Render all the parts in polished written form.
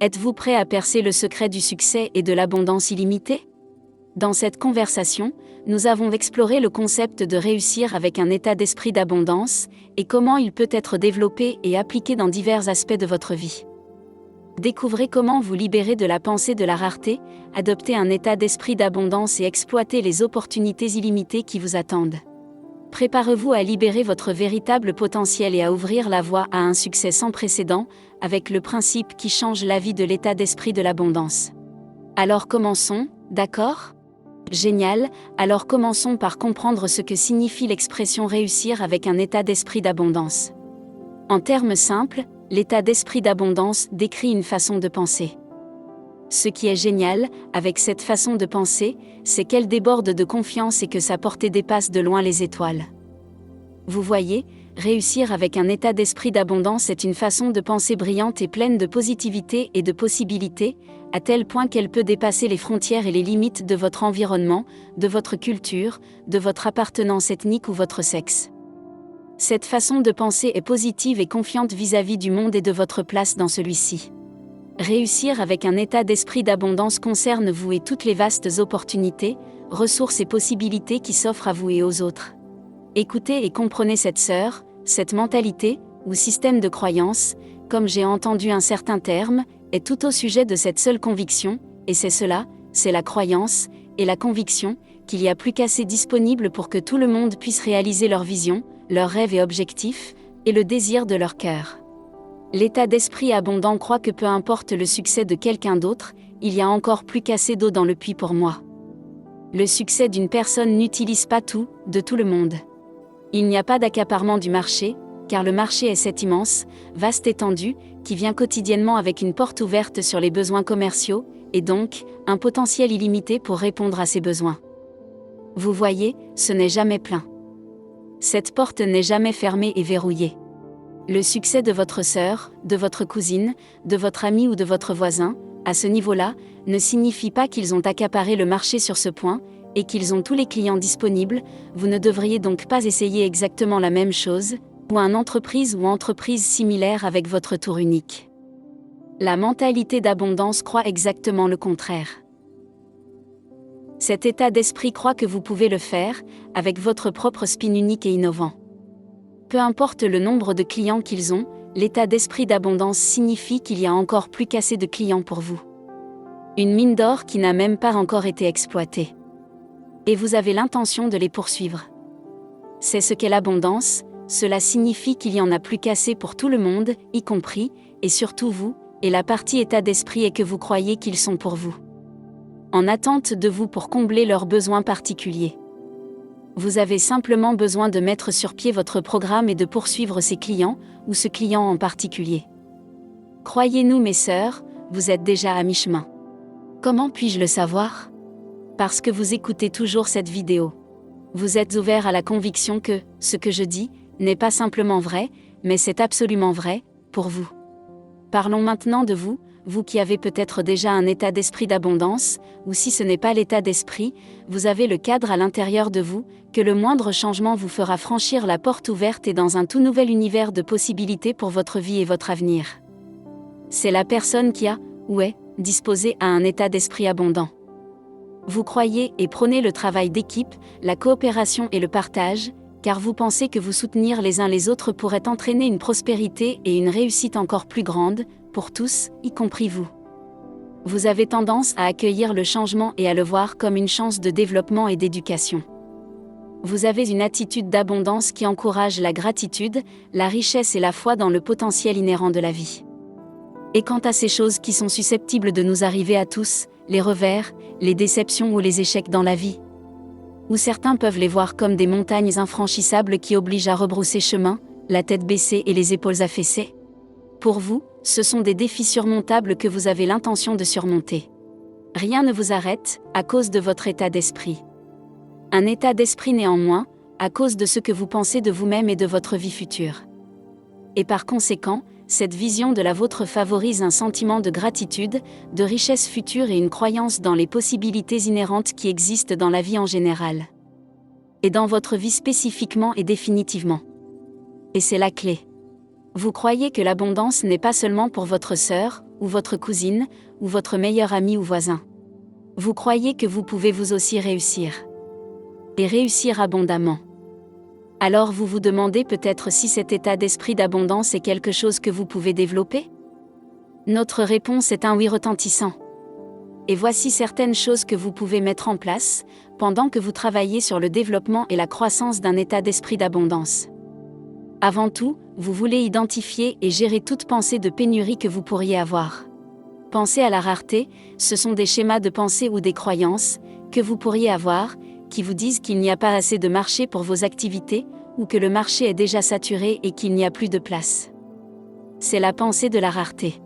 Êtes-vous prêt à percer le secret du succès et de l'abondance illimitée? Dans cette conversation, nous avons exploré le concept de réussir avec un état d'esprit d'abondance, et comment il peut être développé et appliqué dans divers aspects de votre vie. Découvrez comment vous libérer de la pensée de la rareté, adopter un état d'esprit d'abondance et exploiter les opportunités illimitées qui vous attendent. Préparez-vous à libérer votre véritable potentiel et à ouvrir la voie à un succès sans précédent, avec le principe qui change la vie de l'état d'esprit de l'abondance. Alors commençons, d'accord? Génial, alors commençons par comprendre ce que signifie l'expression réussir avec un état d'esprit d'abondance. En termes simples, l'état d'esprit d'abondance décrit une façon de penser. Ce qui est génial, avec cette façon de penser, c'est qu'elle déborde de confiance et que sa portée dépasse de loin les étoiles. Vous voyez, réussir avec un état d'esprit d'abondance est une façon de penser brillante et pleine de positivité et de possibilités, à tel point qu'elle peut dépasser les frontières et les limites de votre environnement, de votre culture, de votre appartenance ethnique ou votre sexe. Cette façon de penser est positive et confiante vis-à-vis du monde et de votre place dans celui-ci. Réussir avec un état d'esprit d'abondance concerne vous et toutes les vastes opportunités, ressources et possibilités qui s'offrent à vous et aux autres. Écoutez et comprenez cette sœur, cette mentalité, ou système de croyance, comme j'ai entendu un certain terme, est tout au sujet de cette seule conviction, et c'est cela, c'est la croyance, et la conviction, qu'il y a plus qu'assez disponible pour que tout le monde puisse réaliser leur vision, leurs rêves et objectifs, et le désir de leur cœur. L'état d'esprit abondant croit que peu importe le succès de quelqu'un d'autre, il y a encore plus qu'assez d'eau dans le puits pour moi. Le succès d'une personne n'utilise pas tout, de tout le monde. Il n'y a pas d'accaparement du marché, car le marché est cette immense, vaste étendue, qui vient quotidiennement avec une porte ouverte sur les besoins commerciaux, et donc, un potentiel illimité pour répondre à ces besoins. Vous voyez, ce n'est jamais plein. Cette porte n'est jamais fermée et verrouillée. Le succès de votre sœur, de votre cousine, de votre ami ou de votre voisin, à ce niveau-là, ne signifie pas qu'ils ont accaparé le marché sur ce point, et qu'ils ont tous les clients disponibles. Vous ne devriez donc pas essayer exactement la même chose, ou une entreprise similaire avec votre tour unique. La mentalité d'abondance croit exactement le contraire. Cet état d'esprit croit que vous pouvez le faire, avec votre propre spin unique et innovant. Peu importe le nombre de clients qu'ils ont, l'état d'esprit d'abondance signifie qu'il y a encore plus qu'assez de clients pour vous. Une mine d'or qui n'a même pas encore été exploitée. Et vous avez l'intention de les poursuivre. C'est ce qu'est l'abondance, cela signifie qu'il y en a plus qu'assez pour tout le monde, y compris, et surtout vous, et la partie état d'esprit est que vous croyez qu'ils sont pour vous. En attente de vous pour combler leurs besoins particuliers. Vous avez simplement besoin de mettre sur pied votre programme et de poursuivre ces clients, ou ce client en particulier. Croyez-nous mes sœurs, vous êtes déjà à mi-chemin. Comment puis-je le savoir? Parce que vous écoutez toujours cette vidéo. Vous êtes ouvert à la conviction que, ce que je dis, n'est pas simplement vrai, mais c'est absolument vrai, pour vous. Parlons maintenant de vous, vous qui avez peut-être déjà un état d'esprit d'abondance, ou si ce n'est pas l'état d'esprit, vous avez le cadre à l'intérieur de vous, que le moindre changement vous fera franchir la porte ouverte et dans un tout nouvel univers de possibilités pour votre vie et votre avenir. C'est la personne qui a, ou est, disposée à un état d'esprit abondant. Vous croyez et prônez le travail d'équipe, la coopération et le partage, car vous pensez que vous soutenir les uns les autres pourrait entraîner une prospérité et une réussite encore plus grande, pour tous, y compris vous. Vous avez tendance à accueillir le changement et à le voir comme une chance de développement et d'éducation. Vous avez une attitude d'abondance qui encourage la gratitude, la richesse et la foi dans le potentiel inhérent de la vie. Et quant à ces choses qui sont susceptibles de nous arriver à tous, les revers, les déceptions ou les échecs dans la vie, où certains peuvent les voir comme des montagnes infranchissables qui obligent à rebrousser chemin, la tête baissée et les épaules affaissées. Pour vous, ce sont des défis surmontables que vous avez l'intention de surmonter. Rien ne vous arrête, à cause de votre état d'esprit. Un état d'esprit néanmoins, à cause de ce que vous pensez de vous-même et de votre vie future. Et par conséquent, cette vision de la vôtre favorise un sentiment de gratitude, de richesse future et une croyance dans les possibilités inhérentes qui existent dans la vie en général. Et dans votre vie spécifiquement et définitivement. Et c'est la clé. Vous croyez que l'abondance n'est pas seulement pour votre sœur, ou votre cousine, ou votre meilleur ami ou voisin. Vous croyez que vous pouvez vous aussi réussir. Et réussir abondamment. Alors vous vous demandez peut-être si cet état d'esprit d'abondance est quelque chose que vous pouvez développer ? Notre réponse est un oui retentissant. Et voici certaines choses que vous pouvez mettre en place, pendant que vous travaillez sur le développement et la croissance d'un état d'esprit d'abondance. Avant tout, vous voulez identifier et gérer toute pensée de pénurie que vous pourriez avoir. Pensez à la rareté, ce sont des schémas de pensée ou des croyances, que vous pourriez avoir, qui vous disent qu'il n'y a pas assez de marché pour vos activités, ou que le marché est déjà saturé et qu'il n'y a plus de place. C'est la pensée de la rareté.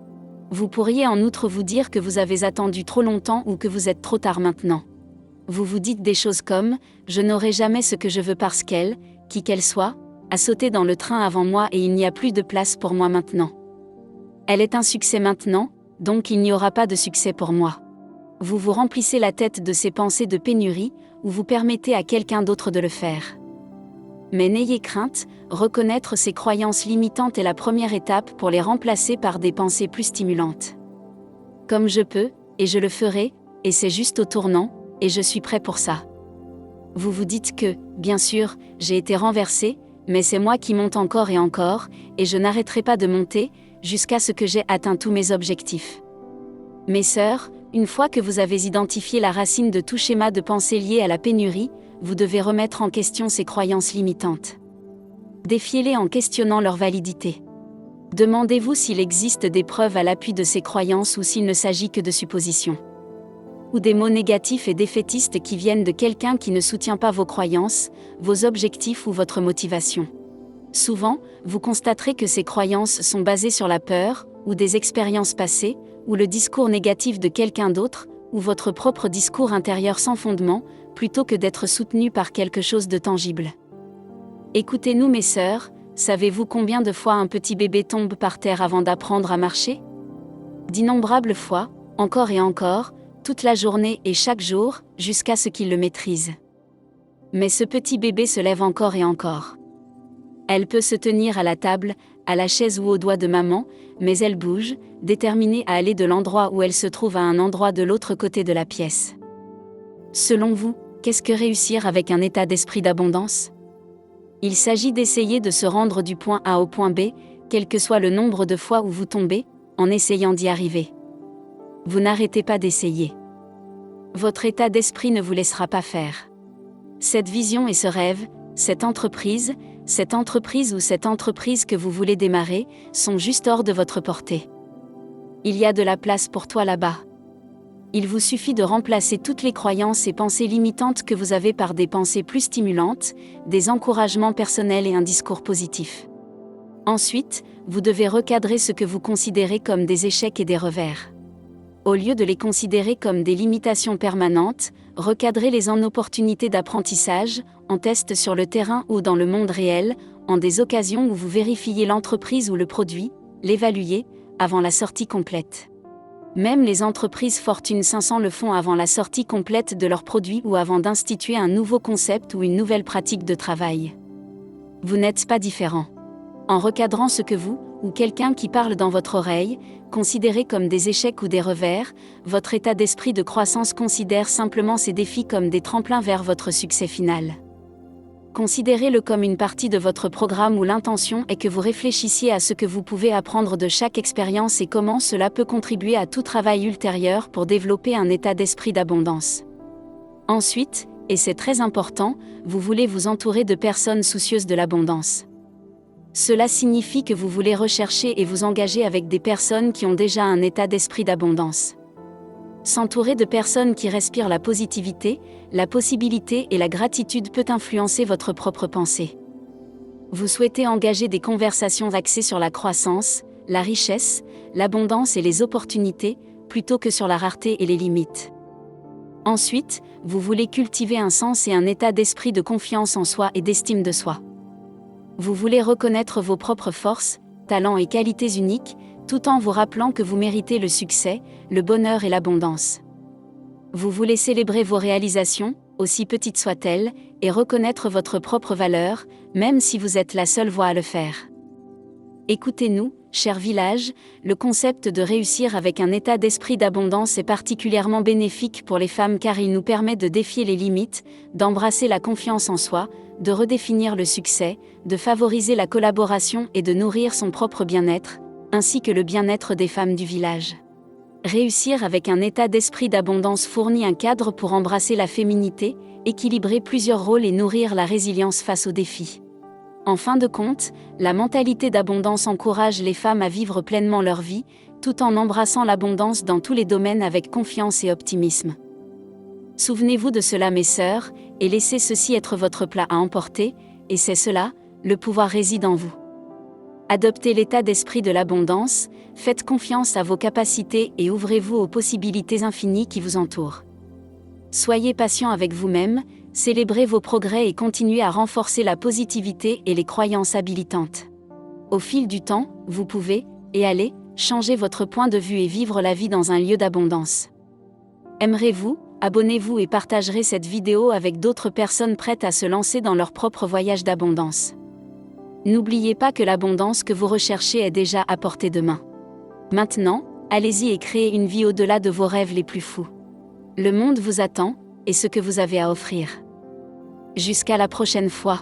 Vous pourriez en outre vous dire que vous avez attendu trop longtemps ou que vous êtes trop tard maintenant. Vous vous dites des choses comme « je n'aurai jamais ce que je veux parce qu'elle, qui qu'elle soit, a sauté dans le train avant moi et il n'y a plus de place pour moi maintenant. Elle est un succès maintenant, donc il n'y aura pas de succès pour moi. » Vous vous remplissez la tête de ces pensées de pénurie, ou vous permettez à quelqu'un d'autre de le faire. Mais n'ayez crainte, reconnaître ces croyances limitantes est la première étape pour les remplacer par des pensées plus stimulantes. Comme je peux, et je le ferai, et c'est juste au tournant, et je suis prêt pour ça. Vous vous dites que, bien sûr, j'ai été renversé, mais c'est moi qui monte encore, et je n'arrêterai pas de monter, jusqu'à ce que j'ai atteint tous mes objectifs. Mes sœurs, une fois que vous avez identifié la racine de tout schéma de pensée lié à la pénurie, vous devez remettre en question ces croyances limitantes. Défiez-les en questionnant leur validité. Demandez-vous s'il existe des preuves à l'appui de ces croyances ou s'il ne s'agit que de suppositions. Ou des mots négatifs et défaitistes qui viennent de quelqu'un qui ne soutient pas vos croyances, vos objectifs ou votre motivation. Souvent, vous constaterez que ces croyances sont basées sur la peur, ou des expériences passées, ou le discours négatif de quelqu'un d'autre, ou votre propre discours intérieur sans fondement, plutôt que d'être soutenu par quelque chose de tangible. Écoutez-nous mes sœurs, savez-vous combien de fois un petit bébé tombe par terre avant d'apprendre à marcher ? D'innombrables fois, encore et encore, toute la journée et chaque jour, jusqu'à ce qu'il le maîtrise. Mais ce petit bébé se lève encore et encore. Elle peut se tenir à la table, à la chaise ou aux doigts de maman, mais elle bouge, déterminée à aller de l'endroit où elle se trouve à un endroit de l'autre côté de la pièce. Selon vous, qu'est-ce que réussir avec un état d'esprit d'abondance ? Il s'agit d'essayer de se rendre du point A au point B, quel que soit le nombre de fois où vous tombez, en essayant d'y arriver. Vous n'arrêtez pas d'essayer. Votre état d'esprit ne vous laissera pas faire. Cette vision et ce rêve, cette entreprise ou cette entreprise que vous voulez démarrer, sont juste hors de votre portée. Il y a de la place pour toi là-bas. Il vous suffit de remplacer toutes les croyances et pensées limitantes que vous avez par des pensées plus stimulantes, des encouragements personnels et un discours positif. Ensuite, vous devez recadrer ce que vous considérez comme des échecs et des revers. Au lieu de les considérer comme des limitations permanentes, recadrez-les en opportunités d'apprentissage, en tests sur le terrain ou dans le monde réel, en des occasions où vous vérifiez l'entreprise ou le produit, l'évaluez, avant la sortie complète. Même les entreprises Fortune 500 le font avant la sortie complète de leurs produits ou avant d'instituer un nouveau concept ou une nouvelle pratique de travail. Vous n'êtes pas différent. En recadrant ce que vous, ou quelqu'un qui parle dans votre oreille, considérez comme des échecs ou des revers, votre état d'esprit de croissance considère simplement ces défis comme des tremplins vers votre succès final. Considérez-le comme une partie de votre programme où l'intention est que vous réfléchissiez à ce que vous pouvez apprendre de chaque expérience et comment cela peut contribuer à tout travail ultérieur pour développer un état d'esprit d'abondance. Ensuite, et c'est très important, vous voulez vous entourer de personnes soucieuses de l'abondance. Cela signifie que vous voulez rechercher et vous engager avec des personnes qui ont déjà un état d'esprit d'abondance. S'entourer de personnes qui respirent la positivité, la possibilité et la gratitude peut influencer votre propre pensée. Vous souhaitez engager des conversations axées sur la croissance, la richesse, l'abondance et les opportunités, plutôt que sur la rareté et les limites. Ensuite, vous voulez cultiver un sens et un état d'esprit de confiance en soi et d'estime de soi. Vous voulez reconnaître vos propres forces, talents et qualités uniques, tout en vous rappelant que vous méritez le succès, le bonheur et l'abondance. Vous voulez célébrer vos réalisations, aussi petites soient-elles, et reconnaître votre propre valeur, même si vous êtes la seule voix à le faire. Écoutez-nous, cher village, le concept de réussir avec un état d'esprit d'abondance est particulièrement bénéfique pour les femmes car il nous permet de défier les limites, d'embrasser la confiance en soi, de redéfinir le succès, de favoriser la collaboration et de nourrir son propre bien-être, ainsi que le bien-être des femmes du village. Réussir avec un état d'esprit d'abondance fournit un cadre pour embrasser la féminité, équilibrer plusieurs rôles et nourrir la résilience face aux défis. En fin de compte, la mentalité d'abondance encourage les femmes à vivre pleinement leur vie, tout en embrassant l'abondance dans tous les domaines avec confiance et optimisme. Souvenez-vous de cela mes sœurs, et laissez ceci être votre plat à emporter, et c'est cela, le pouvoir réside en vous. Adoptez l'état d'esprit de l'abondance, faites confiance à vos capacités et ouvrez-vous aux possibilités infinies qui vous entourent. Soyez patient avec vous-même, célébrez vos progrès et continuez à renforcer la positivité et les croyances habilitantes. Au fil du temps, vous pouvez, et allez, changer votre point de vue et vivre la vie dans un lieu d'abondance. Aimerez-vous, abonnez-vous et partagerez cette vidéo avec d'autres personnes prêtes à se lancer dans leur propre voyage d'abondance. N'oubliez pas que l'abondance que vous recherchez est déjà à portée de main. Maintenant, allez-y et créez une vie au-delà de vos rêves les plus fous. Le monde vous attend, et ce que vous avez à offrir. Jusqu'à la prochaine fois.